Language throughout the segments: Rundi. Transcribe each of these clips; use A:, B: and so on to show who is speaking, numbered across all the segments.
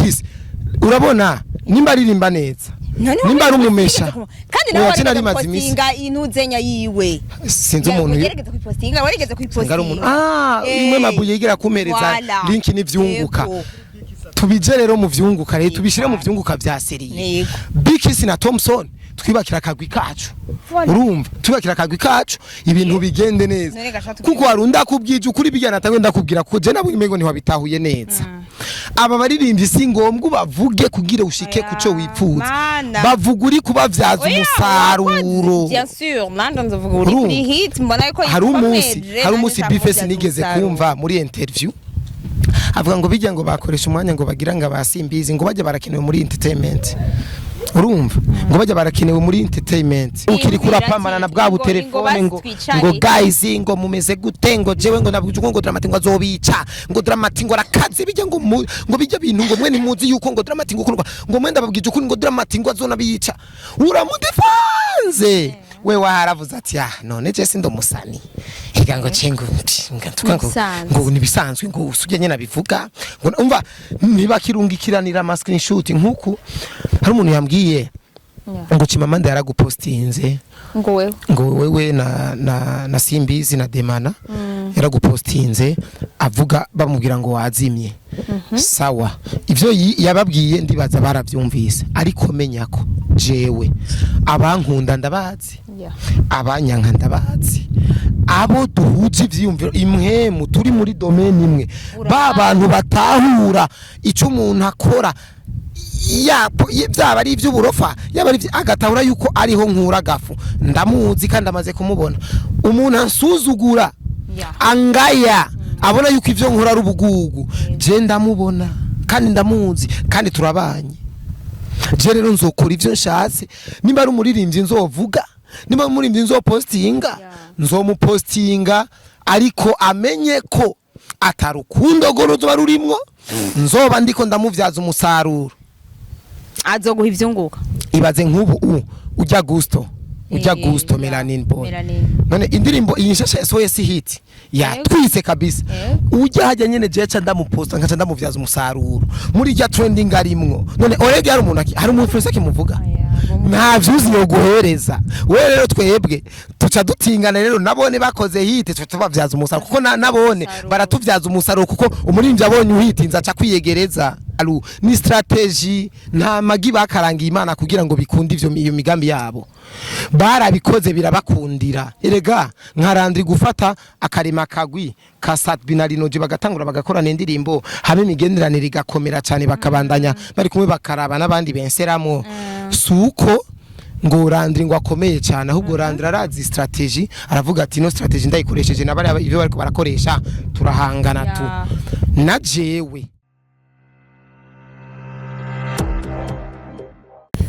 A: Kiss urabona nimba aririmba neza nimba ari umumesha
B: kandi nawe warigeze kupostinga intuzenya yiwe
A: sinzi umuntu
B: yarigeze kupostinga warigeze kupostinga
A: imwe mabuye yigira kumereza link n'ivyunguka tubije rero mu vyunguka rero tubishire mu vyunguka vya serie Big Kiss na Thompson twibakira akagwi kacu urumva twibakira akagwi kacu ibintu bigende neza kuko warunda kubwije ukuri bijyana atawe ndakubwira ko je nabo imego ntiwabitahuye neza aba baririmbye singombwa bavuge kugira ushike kuco wipfuza bavuga uri kubavyaza umusaruro
B: bien sûr manda nzovuga uri kuri hit mbona ko
A: hari umunsi Bifes nigeze kumva muri interview avuga ngo bijya ngo bakoresha umwanya ngo bagira ngo abasimbizi ngo bajye barakenewe muri entertainment urumva ngo bajya barakenewe muri entertainment ukiri kurapamana na bwa butelefone ngo guys ngo mumeze gute ngo jewe ngo nabuje ngo Dramatic ngo azobica ngo Dramatic ngo arakaze bijya ngo bijya bintu ngo mwe nimuzi yuko ngo Dramatic ngo mwenda babwije ukuri ngo Dramatic ngo azonabica uramudefanze we waharavuze ati none je sindo musani higa ngo cengo ngo nibisanzwe ngo usuje nyene nabivuga ngo umva niba kirungikiranira ama screenshot nkuku hari umuntu yambwiye ngo Chimamanda yaragupostinze ngo wewe na Simbizi na Demana yaragupostinze avuga bamubwira ngo wazimye sawa ivyo yababwiye ndibaza baravyumvise ariko menya ko jewe abankunda ndabazi abanyanka ndabazi abo duhuje ivyumviro imwe mu turi muri domaine imwe ba bantu batahura ico umuntu akora byaba ari iby'uburofa yaba ari agatahura yuko ariho nkura gafu ndamuzi kandi amaze kumubona umuntu ansuzugura angaya abona yuko ivyo nkora ari ubugugu je ndamubona kandi ndamuzi kandi turabanye je rero nzokora ivyo nshatse nimba ari umuririmbyi nzovuga nimba ari umuririmbyi nzopostinga nzomupostinga ariko amenye ko atarukundo gorozo barurimwo nzoba ndiko ndamuvyaza umusaruro
B: azoguha ivyunguka
A: ibaze nk'ubu ujya Gusto Melanin Boy none indirimbo iyi nshasha SOS hit yatwise kabisa ujya hajya nyene jeca ndamuposta nkaca ndamuvyaza umusaruro muri rya trending arimwo none orege hari umuntu hari umufusa kimuvuga nta vyuzi yo guhereza we rero twebwe tuca dutingana rero nabone bakoze hit tubavyaza umusaruro kuko nabone baratuvyaza umusaruro kuko umurimbyi abonye uhitinza aca kwiyegereza ni strategy nta magi bakarangiye Imana kugira ngo bikunde iyo migambi yabo barabikoze birabakundira erega nkarandri gufata akarima kagwi ka Sat Binarinoje bagatangura bagakorana indirimbo habe imigenderanire igakomera cyane bakabandanya bari kumwe bakaraba n'abandi benseramo suko ngo Randri ngo akomeye cyane ahubwo Randri arazi strategy aravuga ati no strategy ndayikoresheje nabari ibyo bari barakoresha turahangana tu na jewe.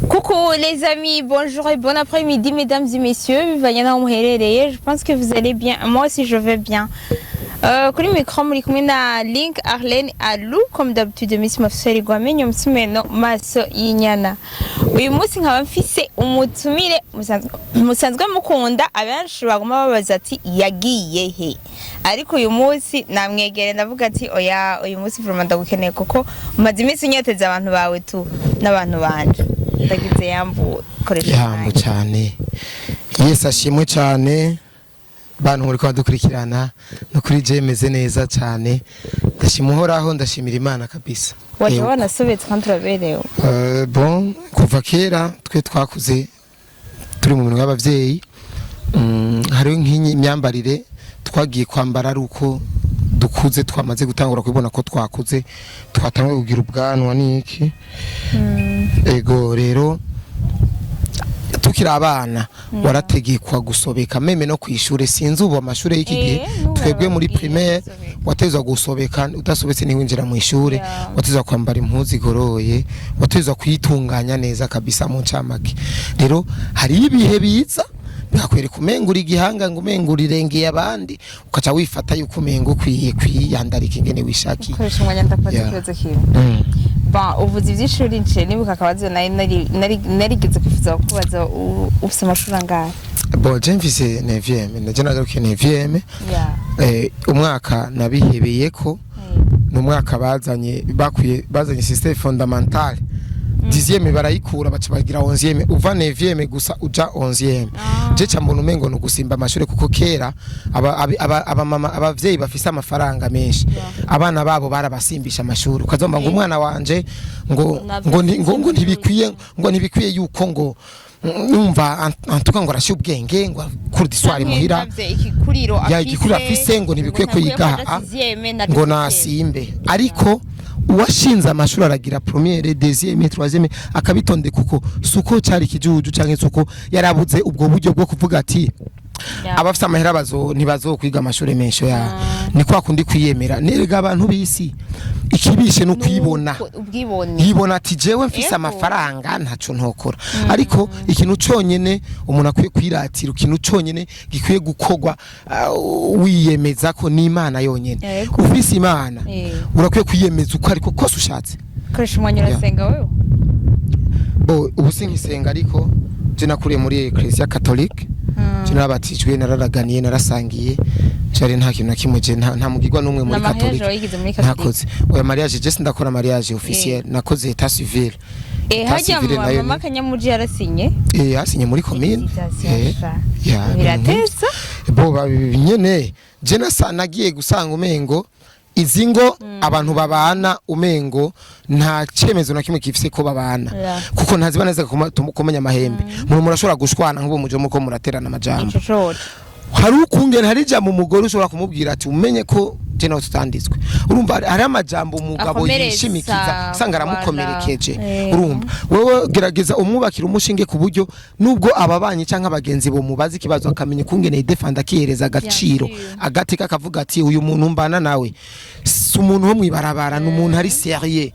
B: Coucou les amis, bonjour et bon après-midi mesdames et messieurs. Je pense que vous allez bien. Moi aussi je vais bien. Kuri micro muri kumwe na Link Arlene Alou comme d'habitude Miss Mafseri Gwame nyomsumeno maso yinyana. Uyu munsi nkaba mfise umutumire musanzwe mukunda abenshi bagoma babaza ati yagiye he. Ariko uyu munsi namwegere ndavuga ati oya uyu munsi vraiment ndagukeneye kuko umaze iminsi nyoteza abantu bawe tu n'abantu banje. Ndagize yambu koresha
A: cyane. Yes ashimwe cyane. Bantu muri kwa dukurikirana no kuri je meze neza cyane ndashimuhoraho ndashimira Imana kabisa.
B: Waje wanasobetse kandi uraberewe.
A: Bon kuva kera twe twakuze turi mu minwe y'abavyeyi hari nk'imyambarire twagiye kwambara ari uko dukuze twamaze gutangura kubona ko twakuze twatangwe kugira ubwanwa niki ego rero tukira abana warategekwa gusobeka meme no kwishure sinzi ubu amashure y'iki gihe twebwe muri primaire watezwa gusobeka udasobetse ni winjira mu ishure watezwa kwambara impuzu igoroye watezwa kwitunganya neza kabisa mu ncamake rero hari ibihe biza bikakwereka umengura igihanga ngo umengura irengeye abandi ukaca wifata yuko umengo kwiye kwiyandarika ingene wishaki
B: koresha umwanya ndafata ikibazo kiwe ba uvuze ivy'ishuri nce nibuka akabazo narigeze kwifuza kubaza ufise amashuri angahe.
A: Bon je mfise 9e naje nagarukiye 9e umwaka nabihebeye ko no mwaka bazanye système fondamental 10e barayikura baca bagira 11e uva 9e gusa uja 11e je cyambona umengo no gusimba amashure kuko kera aba mama abavyeyi bafise amafaranga menshi abana babo barabasimbisha amashuri ukazomba ngo umwana wanje ngo ntibikwiye yuko ngo numva antuka ngo arashe ubwenge ngo kuri diswari muhira ya igikuriro afise ngo ntibikwiye ko yigaha ngo nasimbe ariko uwashinze amashuri aragira première deuxième troisième akabitonde kuko suko cyari kijuju canke suko yarabuze ubwo buryo bwo kuvuga ati abafite amahera ntibazo kwiga amashuri menshi ya ni kwa kundi kwiyemera nerega abantu bisi ikibishe no kwibona yibona ati jewe mfise amafaranga ntaco ntokora ariko ikintu conyene umuntu akwiye kwiratira ikintu conyene gikwiye gukogwa wiyemeza ko ni Imana yonyene ufise Imana urakwiye kwiyemeza uko ariko kose ushatse
B: koresha umwanya urasenga wewe
A: ubu sinkisenga ariko je nakuriye muri Ecclesia Catholique narabatijwe nararaganiye narasangiye cyari nta kintu nakimwe je nta mugirwa numwe muri Catholique nakoze oya mariage je sindakora mariage officiel nakoze état civil
B: hajya mama Kanyamuji yarasinye
A: yasinye muri commune
B: biratesa
A: bo nyene je nagiye gusanga umengo izingo abantu babana umengo nta cemezo na kimwe kifise ko babana kuko ntaziba neza kumenya amahembe umuntu murashobora gushwana nk'ubu muje muko muraterana amajambo hari ukungena hari jambo umugore ushobora kumubwira ati umenye ko je nawe tutanditswe urumva hari amajambo umugabo yishimikiza sanga aramukomerekeje urumva wewe gerageza umwubakira umushinge ku buryo nubwo ababanyi canka abagenzi bo mubaza ikibazo akamenya kungene idefanda kihereza agaciro agateka akavuga ati uyu muntu mbana nawe si umuntu wo mwibarabara n'umuntu ari sérieux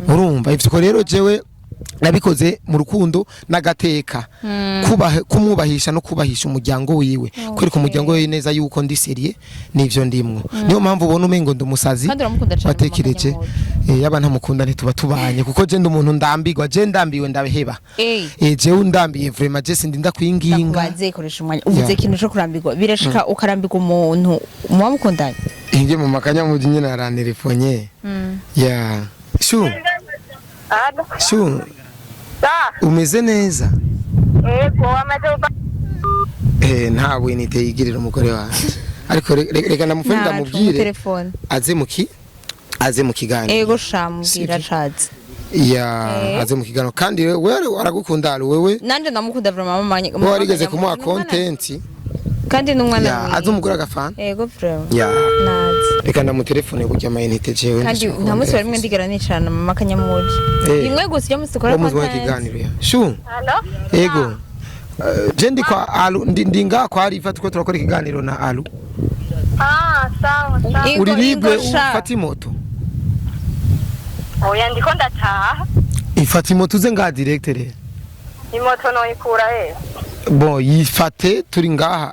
A: urumva ivyo rero jewe nabikoze mu rukundo nagateka kumwubahisha no kubahisha umuryango wiwe kwereka umuryango wiwe neza yuko ndi serie nivyo ndimwo niyo mpamvu ubona umengo ndumusazi batekereje yaba ntamukunda ntituba tubanye kuko je ndi umuntu ndambirwa je ndambiwe ndabeheba je undambiye vraiment je sindi ndakwinginga
B: baze koresha umwanya uvuze ikintu cyo kurambirwa birashika ukarambirwa umuntu muba mukundanye
A: inge mu Makanyamuji nyine arantelefone ya shu shu umeze neza
C: ego amaze
A: ntabwo niteyigirira umugore wanje ariko reka ndamufunda ndamubwire aze mu kiganiro
B: ego shamubwira catse
A: ya aze mu kiganiro kandi wewe aragukunda wewe
B: nanje ndamukunda vraiment mama
A: warigeze kumuha content
B: kandi n'umwana
A: ya aze umugura agafana
B: ego vraiment
A: ya
B: nazi
A: reka ndamutelefone burya amayinite jewe
B: kandi nta munsi barimwe ndigara nicana mama Kanyamuji rimwe gusa iyo musi dukora
A: content kiganiro ya shu
C: hello
A: ego je ndi kwa alu ndinga kwa arifa tuko turakora ikiganiro na alu
C: sawa
A: uri libre ufata moto
C: oya ndiko ndataha
A: ifata moto uze nga directeur
C: imoto no ikura
A: bon yifate turi ngaha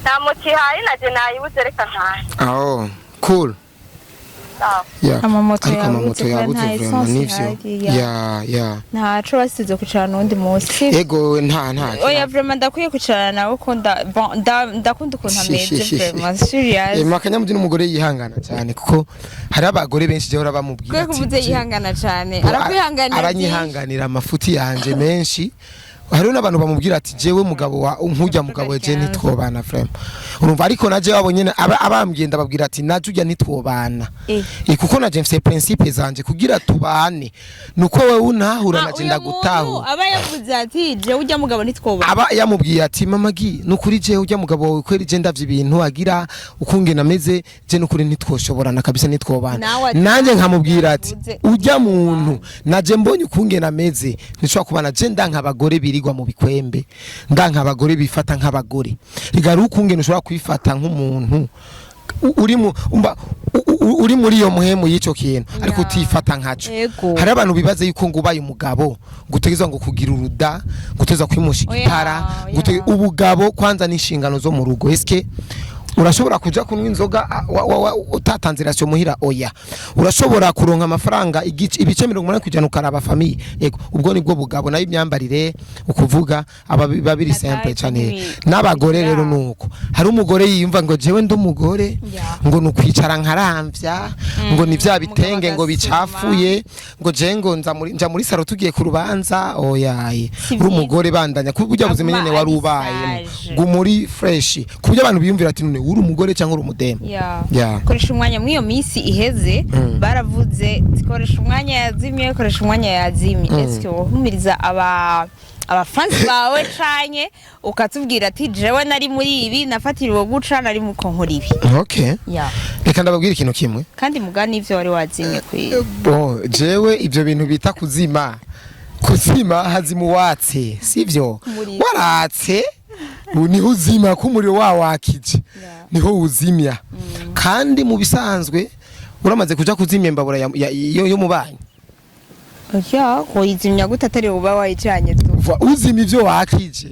C: nta muti hayi naje nayibuze reka ntahe
A: oh cool
B: amamoto
A: yabuze vraiment nivyo ya
B: ntaco basize kucara n'undi munsi
A: ego nta
B: oya vraiment ndakwiye kucara nawe ko ndakunda ukuntu ameze vraiment serious
A: Makanyamuji n'umugore yihangana cyane kuko hari abagore benshi je bamubwira
B: ati kuvuze yihangana cyane arakwihanganira
A: aranyihanganira amafuti yanje menshi hari n'abantu bamubwira ati jewe mugabo wa nkujya mugabo je nitwobana frame urumva ariko naje wabonye abambwiye ndababwira ati naje ujya nitwobana kuko naje mfise principe zanje kugira tubane nuko wewe unahura naje ndagutaho
B: aba yavuze ati je ujya mugabo nitwobana
A: aba yamubwiye ati mama gi nukuri je ujya mugabo wawe kweri je ndavye ibintu agira ukungena ameze je nukuri nitwoshoborana kabisa nitwobana nanje nkamubwira ati ujya muntu naje mbonye ukungena ameze nishobora kubana je ndanka abagore birirwa mu bikwembe ndanka abagore bifata nk'abagore igaruka ungene ushobora kwifata nk'umuntu uri muri iyo muhemu y'ico kintu ariko utifata nkaco hari abantu bibaze yuko ngubaye umugabo gutegeza ngo kugira uruda guteza kwimusha igitara ubugabo kwanza n'inshingano zo mu rugo eske urashobora kuja kunywa inzoga utatanze ratio muhira oya urashobora kuronka amafaranga ibice 80 kujana ukaraba famille yego ubwo nibwo bugabo nayo imyambarire ukuvuga babiri simple cyane n'abagore rero nuko hari umugore yiyumva ngo jewe ndumugore ngo nukwicara nkaramvya ngo ni vya bitenge ngo bicafuye ngo je ngo nja muri saro tugiye ku rubanza oyaye uri umugore bandanya kubujya buzimenyene wari ubaye ngo muri fresh kubyo abantu biyumvira ati none uri umugore cyangwa uri umudemu
B: koresha umwanya muri iyo minsi iheze baravuze koresha umwanya yazimye koresha umwanya yazimye eske wohumiriza abafansi bawe canye ukatubwira ati jewe nari muri ibi nafatiriwe guca nari mu konkora ibi
A: okay reka ndababwira ikintu kimwe kandi
B: mugani ivyo wari wazimye kwi
A: jewe ivyo bintu bita kuzima hazimuwatse sivyo waratse niho uzima ko umuriro wakije niho uzimya kandi mu bisanzwe uramaze kuja kuzimya imbabura yo mubanyi
B: koyizimya gute atari uba wayicanye tu
A: uzima ivyo wakije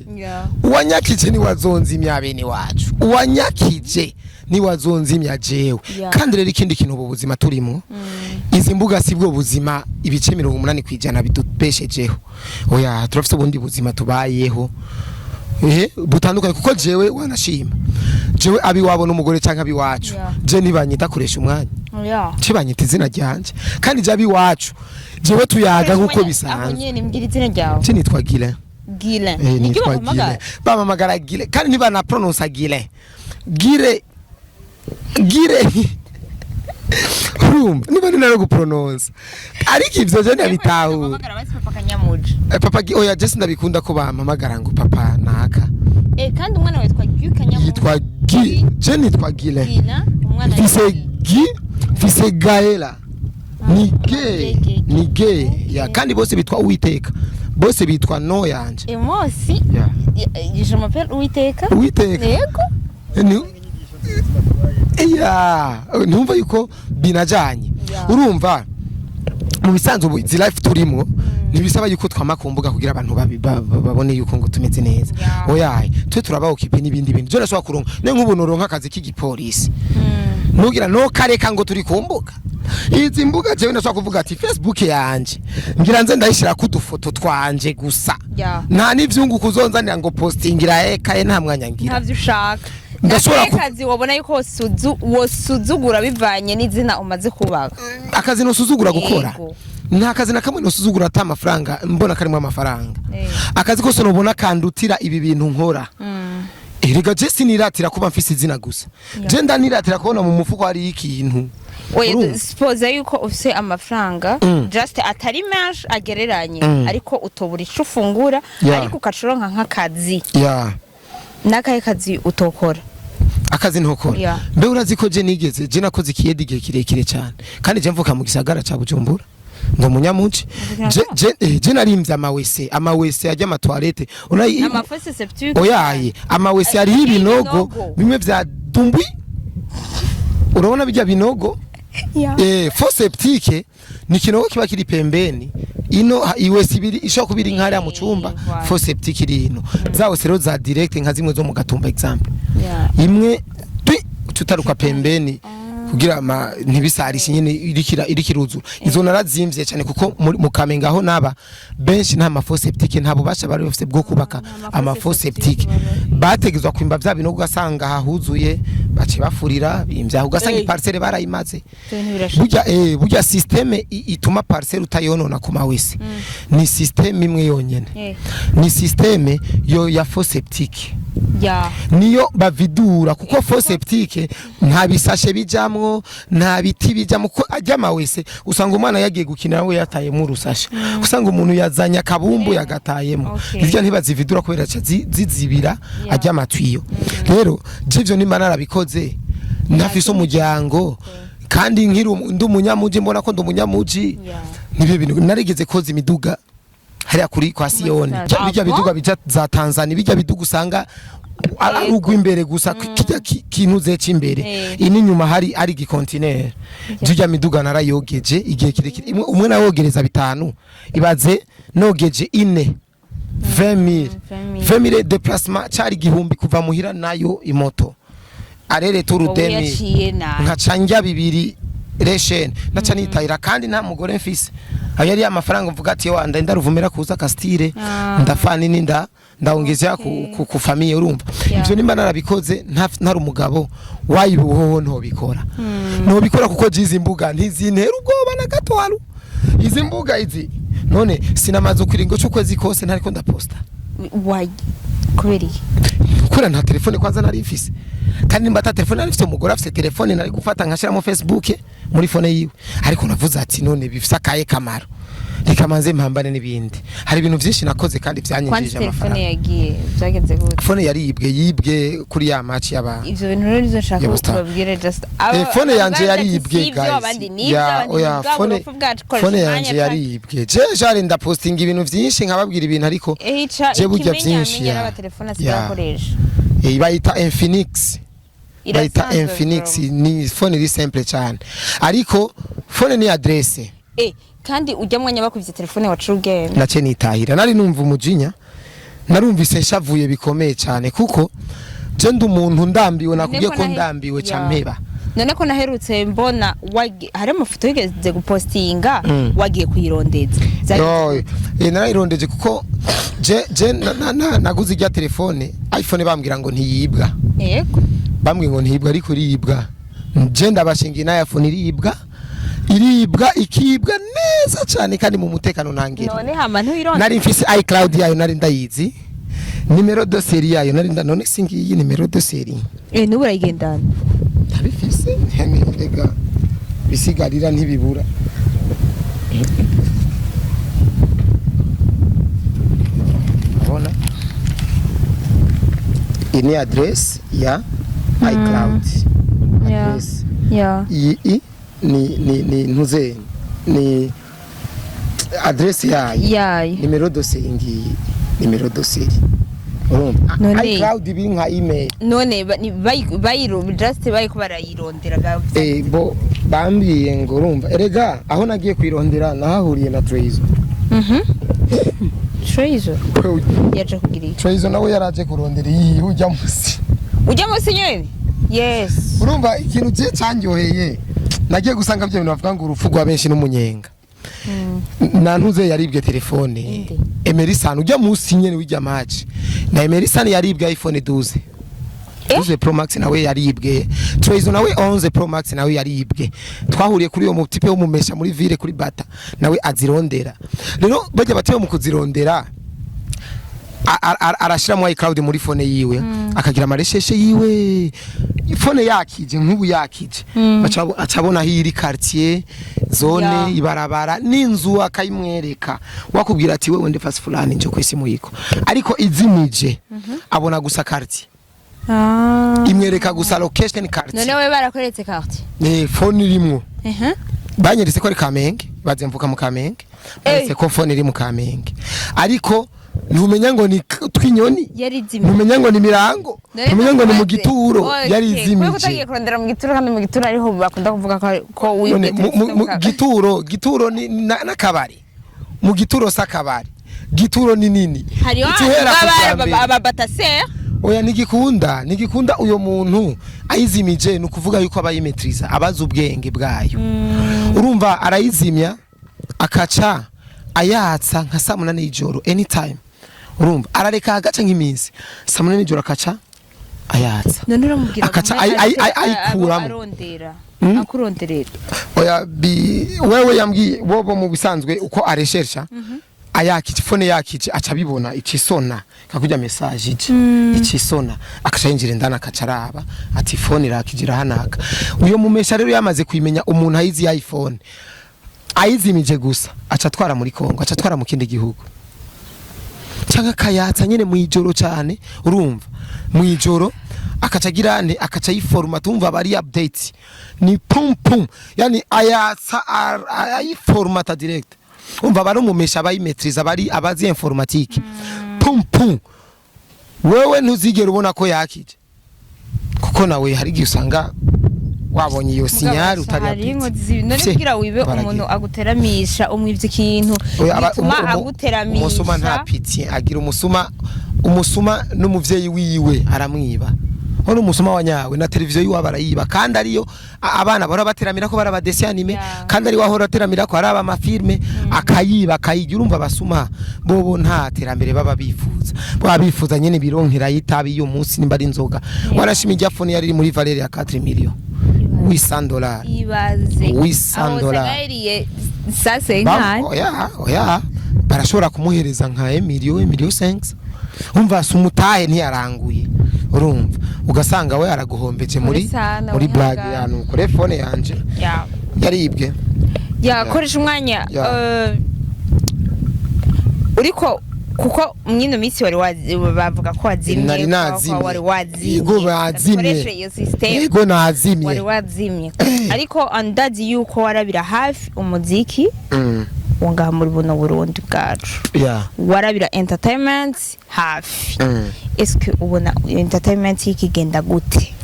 A: uwanyakije ni wazonzimya bene wacu uwanyakije ni wazonzimya jewe kandi rero ikindi kintu ubu buzima turimo izi mbuga sibwo buzima ibice 80% bidupeshejeho oya turafite ubundi buzima tubayeho butandukanye kuko jewe wanashima jewe abi wabo n'umugore cyangwa abi wacu je nibanyita kuresha umwanya cibanyita izina ryanje kandi je abi wacu jewe tuyaga nkuko bisanzwe
B: aho nyene mbwira izina ryawe
A: je nitwa Gile
B: nitwa
A: Gile bamamagara Gile kandi niba na pronounce Gile niba nari gupronounce ariko ivyo je ndabitahu papa oya je ndabikunda ko bamamagara ngo papa naka
B: kandi umwana witwa Kanyamuji
A: yitwa je nitwa Gile fise Gaela ni gay ya kandi bose bitwa Uwiteka bose bitwa no yanje
B: Mosi je m'appelle Uwiteka
A: yego numva yuko binajanye urumva mu bisanzwe izi life turimo nibisaba yuko twamakumbuga kugira abantu babone yuko ngo tumeze neza oyaye twe turabaho kipe nibindi bintu je nashobora kuronka ne nk'ubuntu ronka akazi k'igipolisi nugira no kareka ngo turi kumbuga izi mbuga jewe nashobora kuvuga ati Facebook yanje ngira nze ndayishira ku dufoto twanje gusa nta n'ivyungu kuzonzanira ngo postingira ekaye nta mwanya ngira
B: ntavyo ushaka
A: ndashobora
B: akazi wabona yuko wosuzugura bivanye n'izina umaze kubaka
A: akazi no suzugura gukora nta kazi na kamwe no suzugura ata amafaranga mbona karimo amafaranga akazi kose nobona kandutira ibi bintu nkora erega je siniratira kuba mfise izina gusa je ndaniratira kubona mu mufuko hari ikintu
B: suppose yuko ufise amafaranga just atari menshi agereranye ariko utobura ico ufungura ariko ukacuronka nk'akazi nakaye kazi utokora
A: akazi ntokora mbe urazi ko je nigeze je nakoze ikiyedi gihe kirekire cyane kandi je mvuka mu gisagara ca Bujumbura ngo munyamuci je narimvye amawese ajya amatoilette
B: amafose septique
A: oyaye amawese ari ibinogo bimwe vya dumbwi urabona bijya binogo fose septique ni kinogo kiba kiri pembeni ino iwese ibiri ishaka kubiri nkari mu cumba fose septique iri ino zawo sero za direct nka zimwe zo mu Gatumba example imwe tutaruka pembeni kugira ntibisarishe nyine irikiruzura izo narazimvye cyane kuko mu Kamenge aho naba benshi nta mafose septique ntabo basha bari bafite bwo kubaka amafose septique bategezwa kwimba vya bino ugasanga hahuzuye bace bafurira bimvya ugasanga iparcelle barayimaze burya systeme ituma parcelle utayonona ku mawese ni systeme imwe yonyene ni systeme yo ya fose septique niyo bavidura kuko fose septique nta bisashe bijamwo nta biti bijamwo ko ajya mawese usanga umwana yagiye gukina we yataye mu rusashe usanga umuntu yazanya akabumbu yagatayemo ivyo ntibazividura kubera zizibira ajya amatwiyo rero jivyo nimba narabikoze ntafise umuryango kandi nkiri ndumunyamuji mbona ko ndumunyamuji nibyo bintu narigeze koza imiduga hariya kuri kwa Siyoni bijya biduga bija za Tanzania bijya biduga usanga arugwa imbere gusa kijya kintu zece imbere ini nyuma hari gikontinere jya miduga narayogeje igihe kirekire umwe nawogereza bitanu ibaze nogeje ine 20,000 déplacement cyari gihumbi kuva muhira nayo imoto arere turudemi nkaca njya bibiri resheni naca nitahira kandi nta mugore mfise ayo yari amafaranga mvuga ati yo ndenda ruvumera kuza kastire ndafani ninda ndawongezea ku famille urumva ivyo nimba narabikoze ntari umugabo wayibuho ntobikora ntobikora kuko jizi imbuga ntizintera ubwoba na gato haru izi mbuga izi none sinamaze ukiringo cy'ukwezi kose ntariko ndaposta
B: why kubera
A: kura nta telefone kwanza nari mfise kandi nimba ta telefone nari mfise umugore afise telefone nari gufata nkashira mu Facebook muri phone yiwe ariko navuze ati none bifisa kaye kamaro rikamanze mpambane n'ibindi hari ibintu byinshi nakoze kandi byanyinjije amafaranga.
B: Telefone yagiye byagenze gute?
A: Phone yibwe kuri ya match y'abantu.
B: Ivyo bintu rero nizoshaka kubabwira just
A: phone yanje yaribwe guys. Ya phone yanje yaribwe. Je jare nda posting ibintu byinshi nkababwira ibintu ariko je burya byinshi
B: ya telefone asigakoresha.
A: Bayita Infinix. Bayita Infinix ni phone iri simple cyane. Ariko phone ni adresse.
B: Kandi ujya mwanya bakubise telefone wacu ugenda
A: nace nitahira nari numva umujinya narumvise nshavuye bikomeye cyane kuko je ndi umuntu ndambiwe nakubwiye ko ndambiwe cyameba
B: none ko naherutse mbona hari amafoto yigeze gupostinga wagiye kuyirondeza
A: narayirondeje kuko je naguze ijya telefone iPhone bambwira ngo ntiyibwa
B: yego
A: bambwiye ngo ntiyibwa ariko iribwa je ndabashinga na iPhone iribwa ikibwa neza cyane kandi mu mutekano ntangira
B: none hama ntuyironde
A: nari mfise iCloud yayo nari ndayizi numero de série yayo nari none singiyi numero de série
B: nubu urayigendana
A: abifise hemega bisigarira ntibibura abona ini address ya iCloud address ni ntuze ni adresse yayo numero dossier ngiyi numero dossier urumva iCloud biri nka email
B: none bayiro just bayiko barayirondera
A: bo bambiye ngo urumva erega aho nagiye kwirondera nahahuriye na Trezor
B: Trezor yaje kugira
A: Trezor nawe yaraje kurondera iyi ujya musi
B: nyene yes
A: urumva ikintu cye cyanyoheye nagiye gusanga byo bintu bavuga ngo urupfu rwa benshi n'umunyenga nantuze yaribwe telefone Emerson ujya musi nyene wijya match na Emerson yaribwe iPhone 12 12 Pro Max nawe yaribwe Trezor nawe 11 Pro Max nawe yaribwe twahuriye kuri uyo mutipe wo mumesha muri ville kuri bata nawe azirondera rero bajya batiwe mu kuzirondera arashira mu iCloud muri phone yiwe akagira amaresheshe yiwe phone yakije nk'ubu yakije acabona hiri quartier zone ibarabara n'inzu akayimwereka wakubwira ati wewe ndefasi fulani nje kwisi muyiko ariko izimije abona gusa quartier imwereka gusa location quartier
B: none we barakoretse quartier
A: phone irimwo banyeretse ko ari Kamenge bazemvuka mu Kamenge ese ko phone iri mu Kamenge ariko numenya ngo ni twinyoni numenya ngo ni mirango numenya ngo ni mu gituro yarizimije
B: ko utagiye kurondera mu gituro kandi mu gituro ariho bakunda kuvuga ko
A: gituro ni nakabari mu gituro sakabari gituro ni nini
B: ababatase
A: oya nigikunda uyo muntu ayizimije nukuvuga yuko abayimetriza abaza ubwenge bwayo urumva arayizimya akaca ayatsa nka saa 8 y'ijoro anytime urumva arareka agaca nk'iminsi saa 8 y'ijoro akaca ayatsa
B: none uramubwira
A: akaca ayikuramo
B: arondera akuronderera
A: oya wewe yambwiye bobo mu bisanzwe uko areshersha ayakije phone yakije aca bibona icisona kakujya message icisona akaca yinjira ndana akacaraba ati phone irakijira hanaka uyo mumesha rero yamaze kwimenya umuntu ayizi iPhone ayizimije gusa aca twara muri Kongo aca twara mu kindi gihugu cyangwa kayatsa nyene mu ijoro cyane urumva mu ijoro akacagira ne akaca yiformat umva bari update ni pum pum yani ayatsa ayiformata direct umva bari umumesha bayimetriza bari abazi informatique pum pum wewe ntuzigera ubona ko yakije kuko nawe hari gisanga wabonye iyo sinyari utari
B: none kugira wibe umuntu aguteramisha umwivye ikintu bituma aguteramisha
A: umusuma nta piti agira umusuma n'umuvyeyi wiwe aramwiba hano umusoma wa nyawe na televiziyo yiwa barayiba kandi ariyo abana bahora bateramira ko baraba dessin anime kandi ari wahora ateramira ko araba amafilme akayiba akayigira urumva basuma bobo nta terambere baba bifuza bifuza nyene bironkera yitabi yo munsi nimba ari inzoga warashima ijafone yari muri valeur ya 4 millions $800
B: ibaze
A: $800
B: sasa inka
A: oya barashobora kumuhereza nka Emilio 5 umva sumutahe ntiyaranguye urumva ugasanga we araguhombeje muri blag yanu kuri phone yanje yaribwe
B: yakoresha umwanya uriko kuko mwino misi wari bavuga ko wazimye wari wazimye iyo system
A: yego nazimye
B: wari wazimye ariko andazi yuko warabira hafi umuziki wonga muri buno Burundi bwacu warabira entertainment hafi eske ubona entertainment ikigenda gute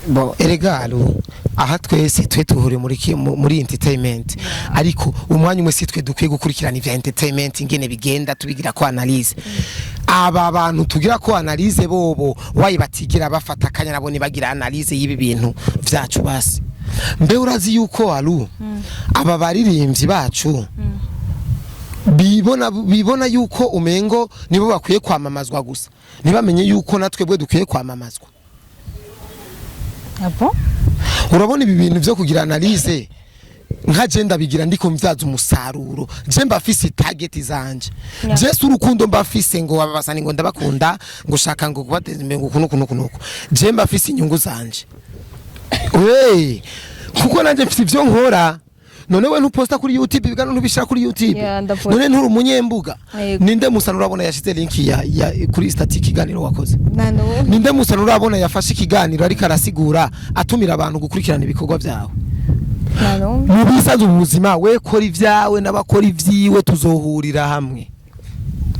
A: bon eregalo aha twese tuhure muri entertainment ariko umwanya umwe si twe dukwiye gukurikirana ivya entertainment ingene bigenda tubigira ko analyze aba bantu tugira ko analyze bobo wayi batigira bafata kanya nabone bagira analyze y'ibi bintu vyacu basi mbe urazi yuko alu aba baririmbyi bacu bibona yuko umengo nibo bakwiye kwamamazwa gusa nibamenye yuko natwe bwe dukwiye kwamamazwa
B: abo
A: urabona ibi bintu byo kugira analyze nka genda bigira ndiko mvyaza umusaruro je mbafise target zanje je surukundo mbafise ngo abasani ngo ndabakunda ngo shaka ngo kubateza imbere ngo kuno je mbafise inyungu zanje we kuko nanje mfite ivyo nkora none we ntuposta kuri YouTube bigano ntubishira kuri YouTube none nturi umunyembuga ninde musana urabona yashize link ya kuri static iganiro wakoze ninde musana urabona yafashe ikiganiro ariko arasigura atumira abantu gukurikirana ibikorwa byawe mu bisaza ubuzima we kora ivyawe n'abakora ivyiwe tuzohurira hamwe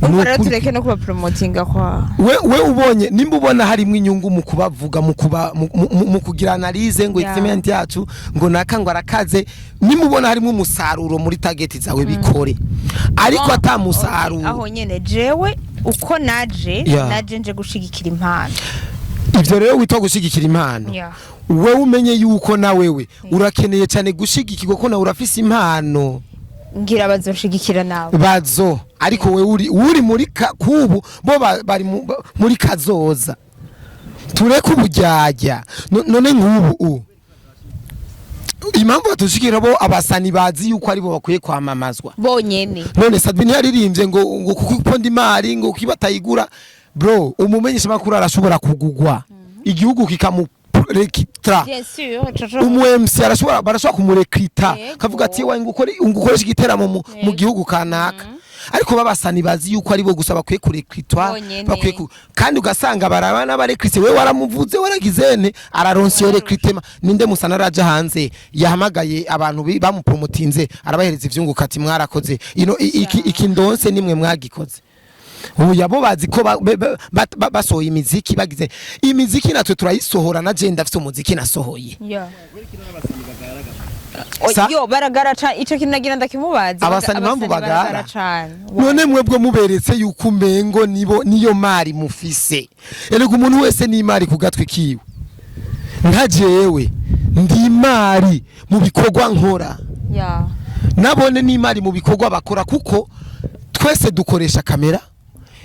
B: Umara tureke no kuba promotinga kwa
A: we ubonye nimba ubona harimo inyungu mu kubavuga mu kugira analyze ngo experiment yacu ngo naka ngo arakaze nimba ubona harimo umusaruro muri target zawe bikore ariko atamusaruro
B: aho nyene jewe uko naje nje gushigikira impano
A: ivyo rero witwa gushigikira impano we umenye yuko na wewe urakeneye cyane gushigikirwa ko na urafise impano
B: ngira bazoshigikira nawe
A: bazo ariko we uri muri kubu bo bari muri kazoza tureke ubujyajya none nk'ubu impamvu batushikira bo abasani bazi yuko ari bo bakwiye kwamamazwa
B: bonyene
A: none Sadbin yaririmbye ngo kuko ndi mari ngo kibatayigura bro umumenyesha makuru arashobora kugugwa igihugu kikamu rekitra umwemsi barashobora kumurekrita kavuga ati wa ngukoresha igiteramo mu gihugu kanaka ariko babasani bazi yuko ari bo gusa bakwiye kurekwitwa bakwiye kandi ugasanga barabana barekrite we waramuvuze waragizene araronsiyo rekritema ninde musana raja hanze yahamagaye abantu bamupromotinze arabahereza ivyunguka ati mwarakoze ino ikindonse nimwe mwagikoze ubu yabo bazi ko basohoye imiziki bagize imiziki natwe turayisohora na je ndafite umuziki nasohoye
B: yo baragaraca ico kinagira ndakimubaza
A: abasani mpamvu bagara none mwebwe muberetse yuko umengo niyo mari mufise erega umuntu wese ni mari kugatwe kiwe nka jewe ndi mari mu bikorwa nkora nabone ni mari mu bikorwa bakora kuko twese dukoresha kamera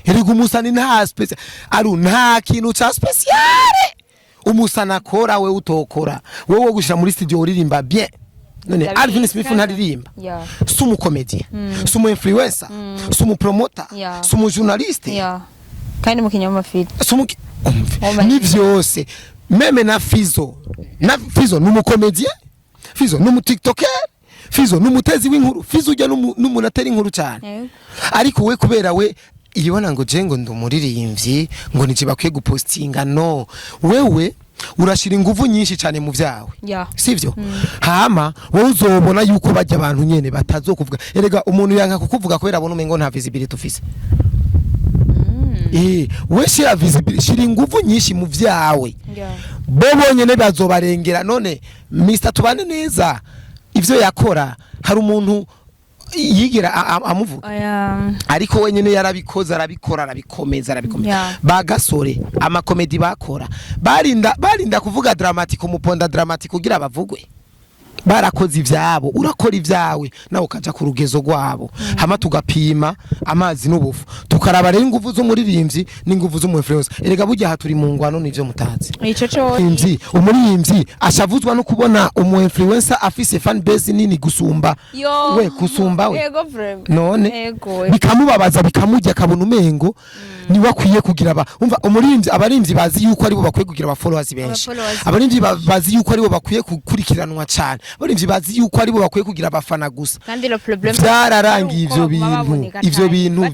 A: erega umusani nta special nta kintu ca speciale umusana akora we utokora wewe gushira muri studio uririmba bien none Alvin Smith ntaririmba sumu comedian sumu influencer sumu promoter sumu journaliste
B: kandi mu kinyamafiri
A: sumu ni vyose meme na Fizo numu comedian Fizo numu tiktoker Fizo numutezi w'inkuru Fizo ujya numunateri inkuru cyane ariko we kubera we ibibona ngo je ngo ndumuririmbyi ngo nije bakwiye gupostinga no wewe urashira inguvu nyinshi cyane mu vyawe sivyo hama wowe uzobona yuko bajya abantu nyene batazokuvuga erega umuntu yanka kukuvuga kubera abona umengo nta visibility ufise we shira visibility shira inguvu nyinshi mu vyawe bo bonyene bazobarengera none Mr Tubane neza ivyo yakora hari umuntu yigira amuvuga ariko wenyine yarabikoze arabikora arabikomeza bagasore amakomedi bakora barinda kuvuga dramatique umuponda dramatique kugira bavugwe barakoze ivyabo urakora ivyawe nawe ukaja ku rugezo rwabo hama tugapima amazi n'ubufu tukaraba rero ingufu z'umuririmbyi n'ingufu z'umuinfluencer erega burya haturi mu ngwano nivyo mutazi
B: ico cyo
A: umuririmbyi ashavuzwa no kubona umuinfluencer afise fan base nini gusumba we kusumba we none bikamubabaza bikamujya kabona umengo ni wakwiye kugira umva umuririmbyi abarimvyi bazi yuko ari bo bakwiye kugira aba followers benshi abarimvyi bazi yuko ari bo bakwiye gukurikiranwa cyane abarimvyi bazi yuko ari bo bakwiye kugira abafana gusa byararangiye ivyo bintu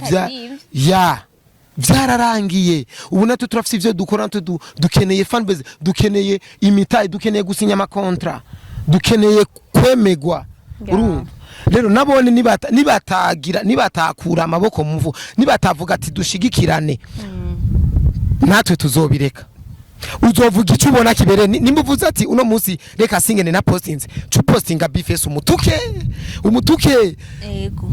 A: byararangiye ubu natwe turafite ivyo dukora dukeneye fan base dukeneye imitayi dukeneye gusinya amakontra dukeneye kwemegwa urumva rero nabone nibatakura amaboko muvu nibatavuga ati dushigikirane natwe tuzobireka uzovuga icyo ubona kibere nimbuvuze ati uno munsi reka singene na postinze postinga bifese umutuke
B: yego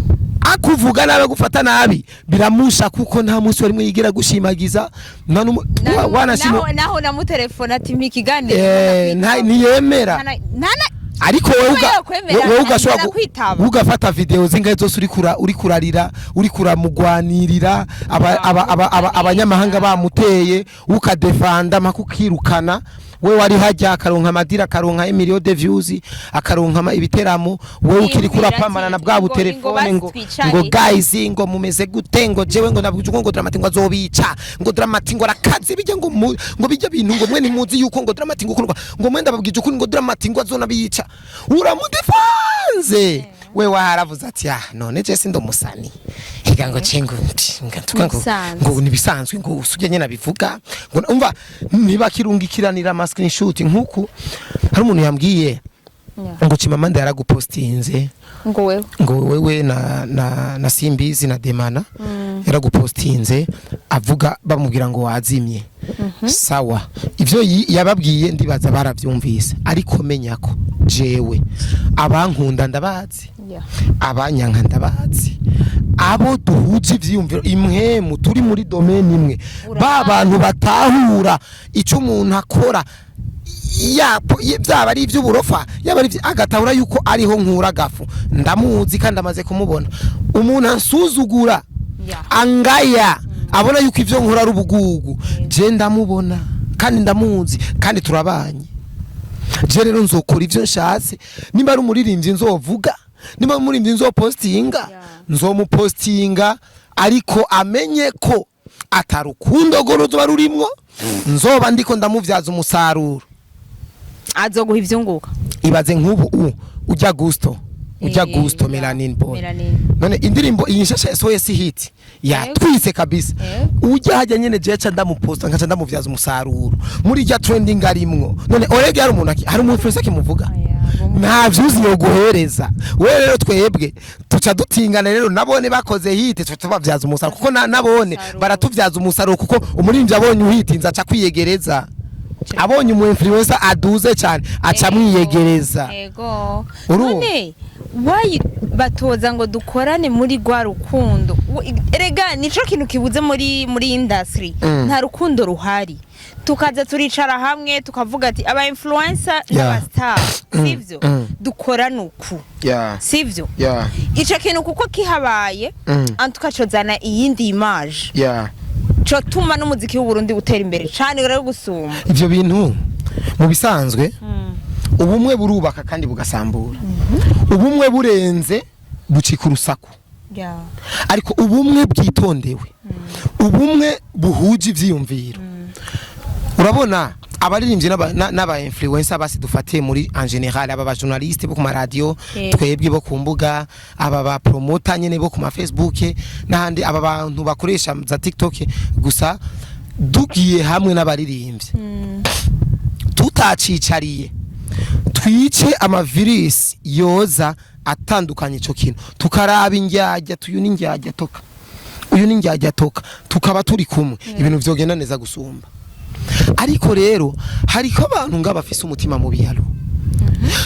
A: akuvuga nawe gufata nabi biramusha kuko nta munsi warimwe yigira gushimagiza
B: naho na mutelefone ati mikigane
A: ntiyemera ariko wowe ugafata video zingahe zose uri kurarira uri kuramugwanirira abanyamahanga bamuteye ukadefanda makukirukana we wari hajya akaronka amadira akaronka million de views akaronka ibiteramo we ukiri kurapamana na bwa butelefone ngo guys ngo mumeze gute ngo jewe ngo nabuje ngo Dramatic ngo azobica ngo Dramatic ngo rakaze bijya ngo bijya bintu ngo mwe ni muzi yuko ngo Dramatic ngo mwenda babwije ukuri ngo Dramatic ngo azonabica uramudefanze we waharavuze ati none je sindo musani higa ngo cengo ngo nibisanzwe ngo usuje nyene bivuga ngo umva niba kirungikiranira ama screenshot nkuko hari umuntu yambwiye ngo Chimamanda yaragupostinze
B: ngo
A: wewe na Simbizi na Demana yaragupostinze avuga bamubwira ngo wazimye sawa ivyo yababwiye ndibaza baravyumvise ariko menya ko jewe abankunda ndabazi abanyanka ndabazi abo duhuje ivyumviro imwe turi muri domaine imwe ba bantu batahura ico umuntu akora byaba ari ivy'uburofa yaba ari agatahura yuko ariho nkura gafu ndamuzi kandi amaze kumubona umuntu ansuzugura angaya abona yuko ivyo nkura ari ubugugu je ndamubona kandi ndamuzi kandi turabanye je rero nzokora ivyo nshatse nimba ari umuririmbyi nzovuga nimba ari umuririmbyi nzopostinga nzomupostinga ariko amenye ko atarukundo gorozo barurimwo nzoba ndiko ndamuvyaza umusaruro
B: azoguha ivyunguka
A: ibaze nk'ubu ujya gusto Melanin Boy none indirimbo iyi nshasha SOS hit yatwise kabisa ujya hajya nyene jecha ndamuposta nkaca ndamuvyaza umusaruro muri rya trending arimwo none orege hari umuntu hari umuntu wese kimuvuga nta vyuzi yo guhereza we rero twebwe tuca dutingana rero nabone bakoze hit tutubavyaza umusaruro kuko nabone baratuvyaza umusaruro kuko umurimbyi abonye uhitinza aca kwiyegereza abonye umu influencer aduze cyane aca mwiyegereza
B: yego none batoza ngo dukorane muri gwa rukundo erega nico kintu kibuze muri industry nta rukundo ruhari tukaza turicara hamwe tukavuga ati aba influencer n'aba star sivyo dukorana uku sivyo ico kintu kuko kihabaye antukacozana iyindi image cyo tuma n'umuziki w'u Burundi utera imbere cyane rero gusuma
A: ivyo bintu mu bisanzwe ubumwe burubaka kandi bugasambura ubumwe burenze bucika urusaku ariko ubumwe bwitondewe ubumwe buhuje ivyiyumviro urabona abaririmbyi n'aba influencer basi dufatiye muri en general aba journaliste bo ku radio twebwe bo ku mbuga aba ba promoter nyene bo ku ma Facebook n'ahandi aba bantu bakoresha za TikTok gusa dugiye hamwe n'abaririmbyi tutacicariye twice amavirus yoza atandukanye ico kintu tukaraba indyajya tuyu n'indyajya toka uyu n'indyajya toka tukaba turi kumwe ibintu vyogenda neza gusumba ariko rero hariko abantu ngabafise umutima mu biharo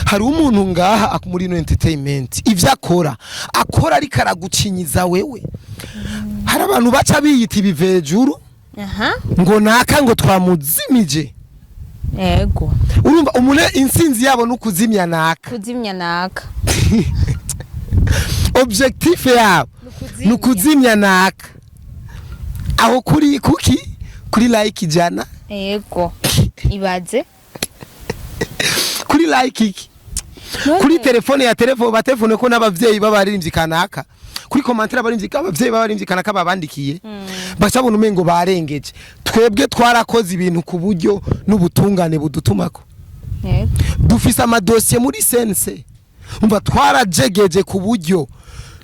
A: hari umuntu ngaha muri no entertainment ivyo akora ariko aragucinyiza wewe. Hari abantu baca biyita ibivejuru ngo naka ngo twamuzimije.
B: Yego.
A: Urumva umune insinzi yabo nukuzimya naka.
B: Kuzimya naka.
A: Objectif yabo nukuzimya naka. Aho kuri kuki kuri like jana.
B: Yego. Ibaze.
A: Kuri like iki. Kuri telefone telefone ko n'abavyeyi babaririmbyi kanaka. Kuri commentaire abarimvyi abavyeyi babarimvyi kanaka babandikiye. Bacabona umengo barengeje. Twebwe twarakoze ibintu ku buryo n'ubutungane budutumako. Dufise amadosiye muri sense. Umva twarajegeje ku buryo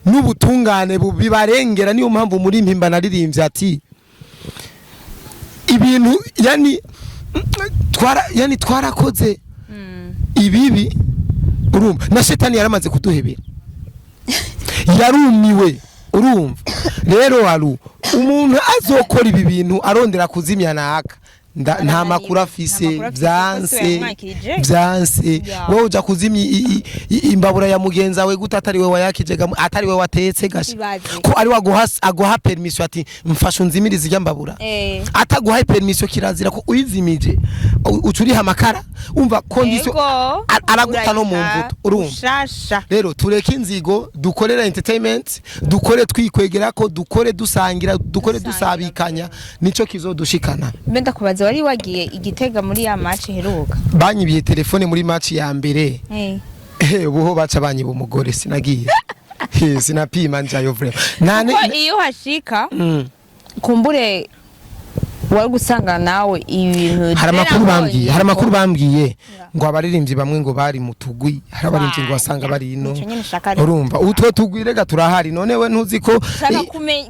A: n'ubutungane bibarengera niyo mpamvu muri mpimba naririmbye ati ibintu twarakoze ibibi. Urumva na shetani yaramaze kuduhebera. Yarumiwe. Urumva rero haru umuntu azokora ibi bintu arondera kuzimya naka nta makuru afise byanse wowe uja kuzimya imbabura ya mugenza we guta atari we wayakijega atari we watetse gashi ko ari aguha permission ati mfasha unzimirize ijambabura ataguha permission kirazira ko uyizimije ucuriha amakara umva condition araguta no mu mvuto. Urumva rero tureke inzigo dukorera entertainment dukore twikwegera ko dukore dusangira dukore dusabikanya nico kizodushikana.
B: Mbenda kubaza wari wagiye Igitega muri ya match heruka
A: banyibiye telefone muri match ya mbere buho baca banyiba umugore sinagiye sinapima njayo vrema nane
B: iyo hashika kumbure wari gusanga nawe ibintu
A: hari amakuru bambwiye ngo abaririmbyi bamwe ngo bari mutugwi hari abaririmbyi ngo wasanga bari ino. Urumva utwo tugwi rega turahari none we ntuzi ko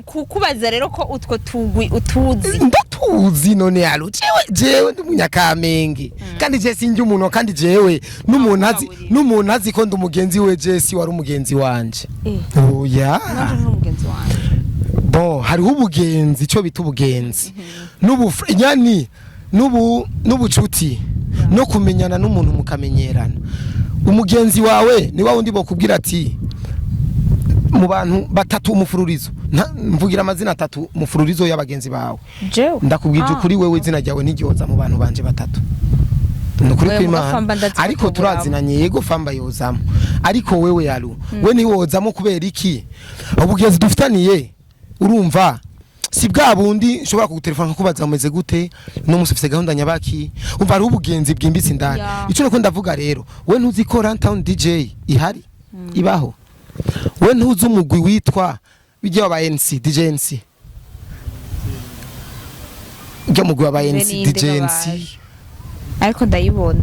B: kukubaza rero ko utwo tugwi utuzi
A: ndatuzi none yalo jewe ndi munyakamenge kandi je sinjye umuntu kandi jewe n'umuntu azi ko ndi umugenzi we Jesse wari umugenzi wanje. Oya
B: n'umugenzi wanje
A: bo hariho ubugenzi cyo bita ubugenzi n'ubucuti no kumenyana n'umuntu mukamenyerana. Umugenzi wawe ni wa wundi bokubwira ati mu bantu batatu umufururizo mvugira amazina atatu mufururizo y'abagenzi bawe ndakubwije kuri wewe izina ryawe ntigyoza mu bantu banje batatu nukuri kw'Imana ariko turazinanye yego famba yozamo ariko wewe yaru we ni wozamo kubera iki ubugenzi dufitaniye. Urumva si bwa bundi nshobora kugutelefona kubaza umeze gute no musufise gahunda nyabaki umva ari ubugenzi bwimbitse indani ico nako ndavuga rero we ntuzi ko Runtown DJ ihari ibaho we ntuzi umugwi witwa bijya wa NC DJ NC ujya mugwi wa NC DJ NC
B: ariko ndayibona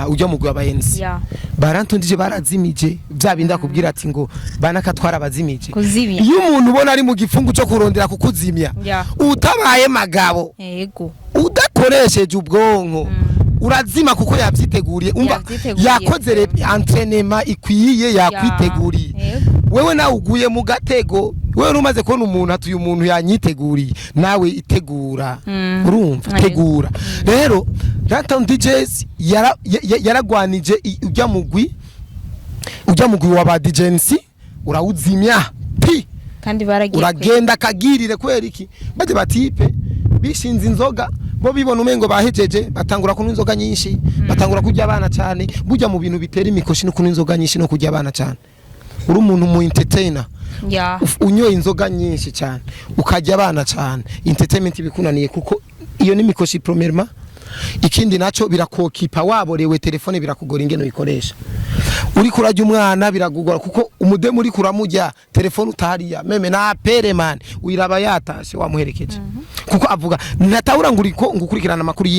A: ujya mugwi wa NC Runtown DJ barazimije bya binda kubwira ati ngo banakatwara abazimije iyo umuntu ubona ari mu gifungu cyo kurondera kukuzimya utabaye magabo
B: yego
A: udakoresheje ubwonko urazima kuko yavyiteguriye umva yakoze entraînement ikwiye yakwiteguriye wewe nawe uguye mu gatego wewe numaze kubona umuntu atuye umuntu yanyiteguriye nawe itegura. Urumva tegura rero Runtown DJs yaragwanije ujya mugwi wa ba DJs urawuzimya pi
B: kandi baragiye
A: uragenda kagirire kwera iki baje batipe bishinze inzoga bo bibona umengo bahejeje batangura kunywa inzoga nyinshi batangura kujya abana cyane bujya mu bintu bitera imikoshi no kunywa inzoga nyinshi no kujya abana cyane. Uri umuntu mu entertainer unyoye inzoga nyinshi cyane ukajya abana cyane entertainment bikunaniye kuko iyo ni mikoshi premièrement ikindi naco birakokipa waborewe telefone birakugora ingeno bikoresha uri kurajya umwana biragugora kuko umudemu uri kuramujya telefone utahariya meme na pere man wiraba yatashe wamuherekeje kuko avuga ntatahura nguriko ngukurikirana amakuru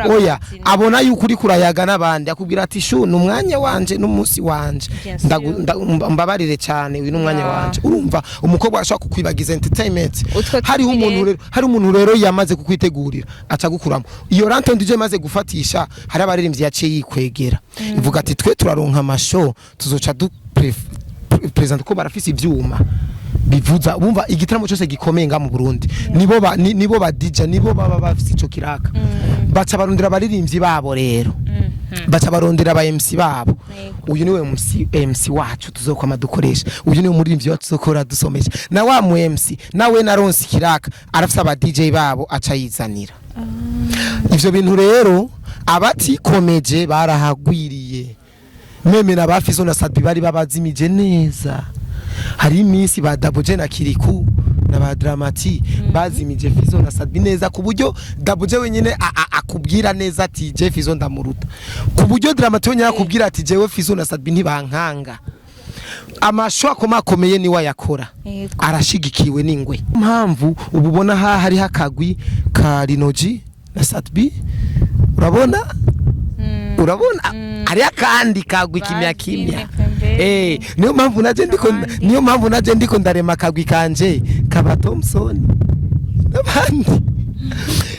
A: oya abona yuko uri kurayaga nabandi akubwira ati shu numwanya wanje n'umunsi wanje mbabarire cyane uyu numwanya wanje. Urumva umukobwa ashaka kukwibagiza entertainment hari umuntu rero yamaze kukwitegurira aca gukuramo iyo Runtown DJ maze gufatisha hari abaririmbyi yaciye yikwegera ivuga ati twe turaronka amasho tuzoca du present ko barafise ivyuma bivuza bumva igitaramo cyose gikomenga mu Burundi nibo ba DJ nibo baba bafise ico kiraka baca barundira abaririmbyi babo rero baca barondera aba MC babo uyu niwe MC wacu tuzokwama dukoresha uyu niwe muririmbyi wacu tuzokora dusomesha na wa mu MC nawe naronse kiraka arafise aba DJ babo aca yizanira ivyo bintu rero abatikomeje barahagwiriye meme na bafizo na Sadbi bari babazimije neza hari iminsi ba Dabuje na Kiriku na ba Dramati bazimije Fizo na Sadbi neza ku buryo Dabuje wenyine akubwira neza ati je Fizo ndamuruta ku buryo Dramati wenyine akubwira ati jewe Fizo na Sadbi ntibankanga amasho akomakomeye ni wayakora arashigikiwe n'ingwe mpamvu ububona hari hakagwi ka Rinoji na Sadbi urabona ari akandi kagwi kimya niyo mpamvu naje ndiko ndarema kagwi kanje kaba Thompson n'abandi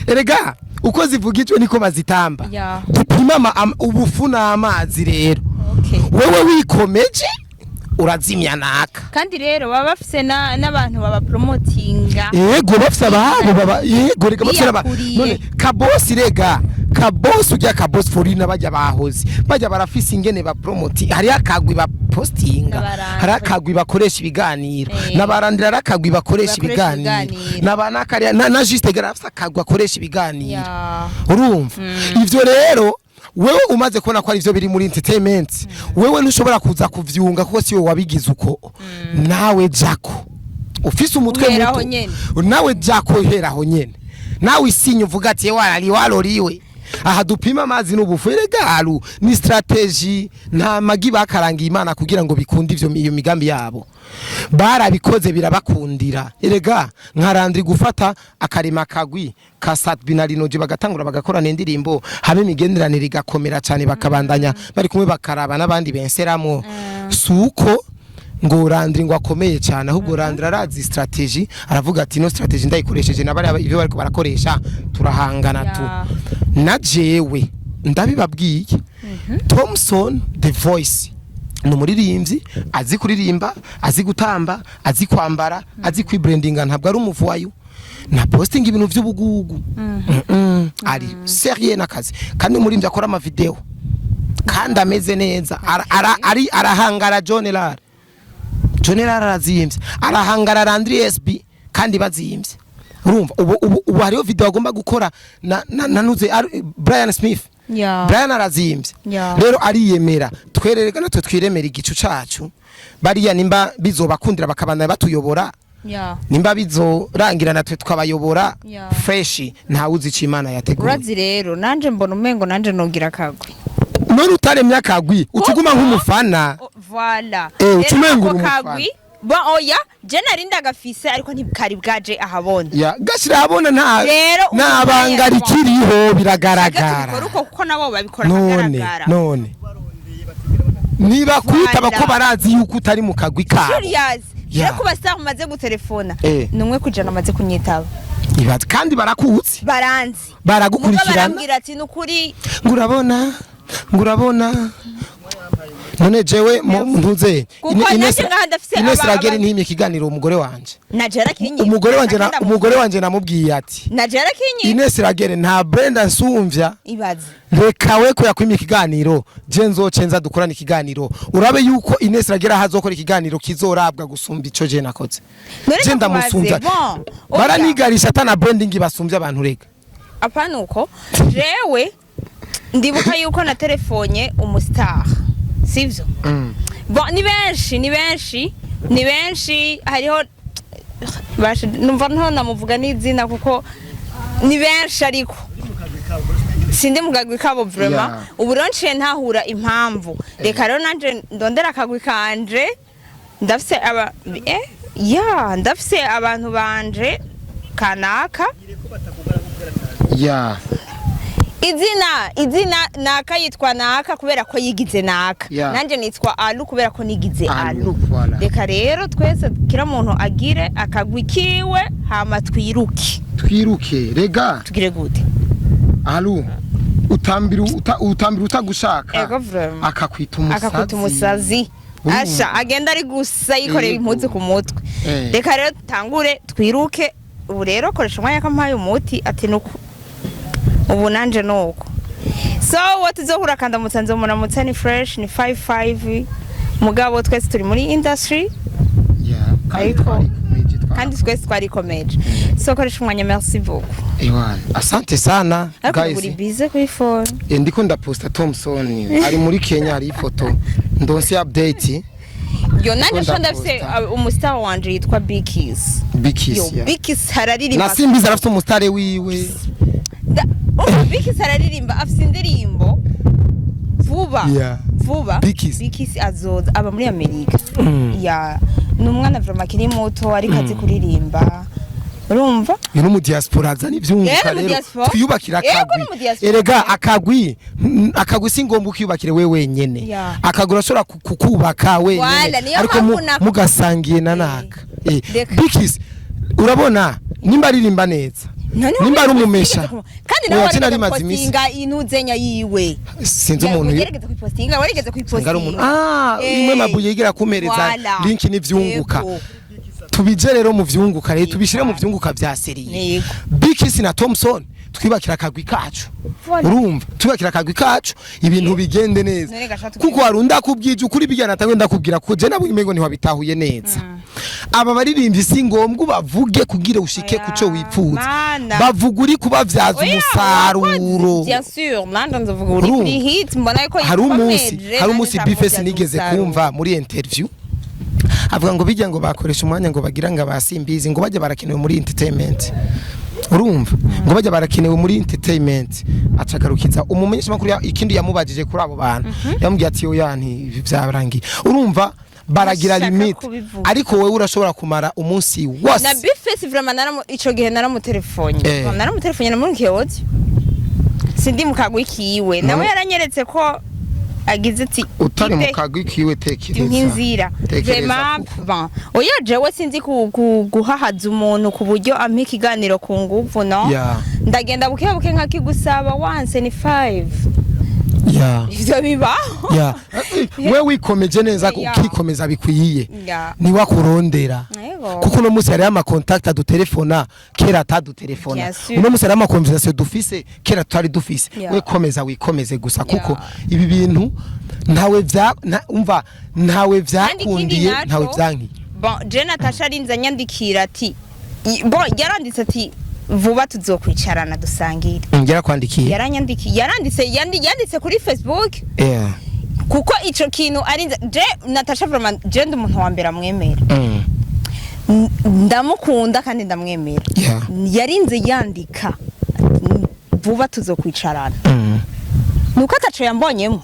A: erega uko zivugijwe niko bazitamba dupima ubufu n'amazi rero wewe wikomeje urazimya naka
B: kandi rero baba bafise n'abantu baba promotinga
A: yego bafise ababo baba yego rega bafise none kabosi rega kabosi ujya kabosi forina bajya bahoze bajya barafise ingene ba promoti hari akagwi ba postinga hari akagwi bakoresha ibiganiro nabarandira rakagwi bakoresha ibiganiro nabanakari na juste garafisa akagwi bakoresha ibiganiro urumva ivyo rero wewe umaze kubona ko ari ivyo biri muri entertainment wewe ntushobora kuza kuvyunga kuko siwe wabigize uko nawe jako ufise umutwe muto nawe jako heraho nyene nawe isinye uvuga ati warariwe aha dupima amazi n'ubufu regalu ni strategy nta magi bakarangiye Imana kugira ngo bikunde iyo migambi yabo barabikoze birabakundira erega nkarandri gufata akarima kagwi ka Sadbi na Rinoji bagatangura bagakora n'indirimbo habe imigenderanire igakomera cyane bakabandanya bari kumwe bakaraba n'abandi benseramo suko ngo Randri ngo akomeye cyane ahubwo Randri arazi strategy aravuga ati no strategy ndayikoresheje nabari ibyo bariko barakoresha turahangana tu na jewe ndabibabwiye Thompson the voice n'umuririmbyi azi kuririmba azi gutamba azi kwambara azi kwibrandinga ntabwo ari umuvuwayo na posting ibintu by'ubugugu ari serieux nakazi kandi umuririmbyi akora ama video kandi ameze neza arahangara General arazimvye arahangara Landry SB kandi bazimvye urumva ubu hariyo video agomba gukora nanuze Brian Smith Brian arazimvye rero ariyemera twererega natwe twiremera igicu cacu bariya nimba bizobakundira bakabandanya batuyobora nimba bizorangira natwe twabayobora fresh nta uzi Imana yategura
B: urazi rero nanje mbona umengo nanje nogira kagwi
A: none utaremya kagwi utuguma nk'umufana
B: voilà
A: utumengo
B: kagwi ba oya je narinda gafise ariko ntibikari bwaje ahabona
A: gashira habona nabanga rikiriho biragaragara
B: kuko nabo babikora kagaragara
A: none niba kwita bako barazi yuko utari mu kagwi ka
B: serious je kubasa umaze gutelefona numwe kujana amaze kunyitaba
A: ibaza kandi barakutse
B: baranzi
A: baragukurikirana
B: barambwira ati nukuri
A: ngurabona none jewe ntuze Ines Rageri ntime kiganiro umugore wanje
B: najera kinyi
A: umugore wanje namubwiye ati
B: najera kinyi
A: Ines Rageri nta Brenda nsumvya
B: ibaze
A: reka we ko yakwimye kiganiro je nzocenza dukorana ikiganiro urabe yuko Ines Rageri hazokora ikiganiro kizorabwa gusumba ico je nakoze je ndamusumvya baranigarisha atana branding basumbya abantu rega
B: apana uko jewe ndibuka yuko na telefonye umustar sivyo bon ni benshi hariho bashe numva nto namuvuga n'izina kuko ni benshi ariko sinde mugagwi kabo vraiment uburonche ntahura impamvu reka rero nanje ndondera akagwi kanje ndafise ndafise abantu banje kanaka izina naka yitwa naka kubera ko yigize naka nanje nitwa Alu kubera ko nigize Alu reka rero twese kira muntu agire akagwi kiwe hama twiruke
A: rega
B: tugire gute
A: Alu utambira utagushaka akakwita
B: umusazi asha agenda ari gusa yikoreye impuzu ku mutwe reka rero tangure twiruke ubu rero koresha umwanya kampaye umuti ati nuko ubu nanje nuko so what tuzohura kanda musanze muramutse ni fresh ni 55 mugabo twese turi muri industry ariko kandi twese twarikomeje so koresha umwanya merci beaucoup
A: Ewana asante sana
B: guys uri busy kuri phone
A: ndiko ndaposta Thompson ari muri Kenya ari ifoto ndonse update
B: yo nanje shonda fise umustar wanje yitwa Bikis
A: yo
B: Bikis hararirimba
A: na simbiza arafite umustare wiwe
B: Bikis hararirimba afite indirimbo vuba Bikis azoza aba muri Amerika ya numwana vraiment kiri muto ari kazi kuririmba urumva
A: ni mu diaspora azani ivyunguka rero twiyubakira akagwi erega akagwi singomba ukiyubakire wewe wenyene akagura ashobora kukubaka wenyene ariko mugasangiye nanaka Bikis urabona nimba aririmba neza nimba ari umumesha
B: kandi nawe ari postinga inuzenya yiwe
A: sinzi umuntu
B: yeregeze kwipostinga warigeze kwipostinga
A: imwe mabuye yigira kumereza link n'ivyunguka tubije rero mu vyunguka rero tubishire mu vyunguka vya serie Bikis na Thompson twibakira akagwi kacu urumva twibakira akagwi kacu ibintu bigende neza kuko warunda kubwije ukuri bijyana natwe ndakubwira ko je nabo imego ntiwabitahuye neza aba baririmbye singombwa bavuge kugira ushike kuco wipfuza bavuga uri kubavyaza umusaruro
B: bien sûr nanda nzovuga uri kuri hit mbona yuko
A: hari umunsi Bifes nigeze kumva muri interview avuga ngo bijya ngo bakoresha umwanya ngo bagira ngo abasimbizi ngo bajye barakenewe muri entertainment urumva ngo bajya barakenewe muri entertainment acagarukiza umumenyesha makuru ikindi yamubajije kuri abo bantu yamubwiye ati oya nti byarangiye urumva baragira limit ariko wewe urashobora kumara umunsi wose
B: na Bifes vraiment ico gihe naramutelefone na muri Kyoto sindi mukagwi kiwe nawe yaranyeretse ko agize ati
A: utari mukagwi kiwe tekereza
B: nkinzira vraiment bon oya jewe sinzi guhahaza umuntu ku buryo ampa ikiganiro ku nguvu no ndagenda buke nkakigusaba once ni 5 ivyo bibaho
A: we wikomeje neza ukikomeza bikwiye ni wakurondera kuko no musi hari ama contact adutelefona kera atadutelefona uno musi hari ama conversation dufise kera tutari dufise we komeza wikomeze gusa kuko ibi bintu ntawe vyakundiye ntawe vyanki
B: bon je Natasha arinza nyandikira ati bon yaranditse ati vuba tuzokwicarana dusangire
A: ngera kwandikiye
B: yaranditse kuri Facebook kuko ico kintu arinza je Natasha vraiment je ndi umuntu wa mbere amwemera ndamukunda kandi ndamwemera yarinze yandika vuba tuzokwicarana nuko ataco yambonyemo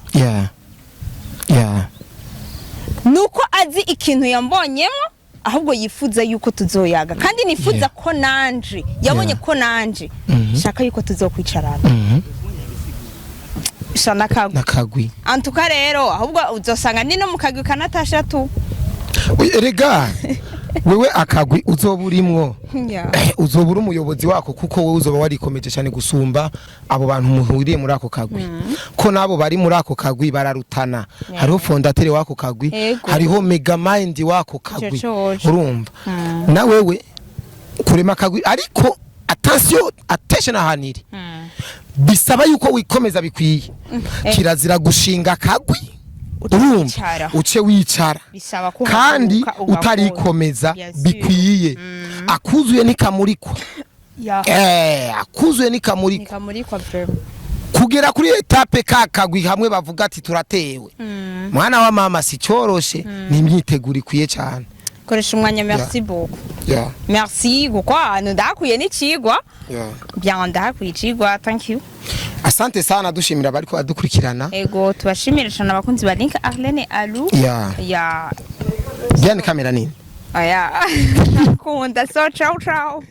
B: nuko azi ikintu yambonyemo ahubwo yifuza yuko tuzoyaga kandi nifuza ko nanje yabonye ko nanje shaka yuko tuzokwicarana shana
A: nakagwi
B: antuka rero ahubwo uzosanga ni no mukagwi Natasha tu
A: erega wewe akagwi uzoburimwo uzobura umuyobozi wako kuko wewe uzoba warikomeje cyane gusumba abo bantu muhuriye muri ako kagwi ko nabo bari muri ako kagwi bararutana hariho fondateur wako kagwi hariho megamind wako kagwi urumva na wewe kurema kagwi ariko attention ahaniri bisaba yuko wikomeza bikwiye kirazira gushinga kagwi urumva uce wicara kandi utarikomeza bikwiye akuzuye nikamurikwa akuzuye nikamurikwa kugera kuri etape kakagwi hamwe bavuga ati turatewe mwana wa mama si cyoroshe ni imyiteguro ikwiye cyane
B: koresha umwanya merci beaucoup merci gukwa ndakuye n'icigwa bien ndakuye icigwa thank you
A: asante sana dushimira bariko adukurikirana
B: ego tubashimira cyane abakunzi ba Link Arlene Alu
A: bien kamera nini
B: aya kunda so ciao ciao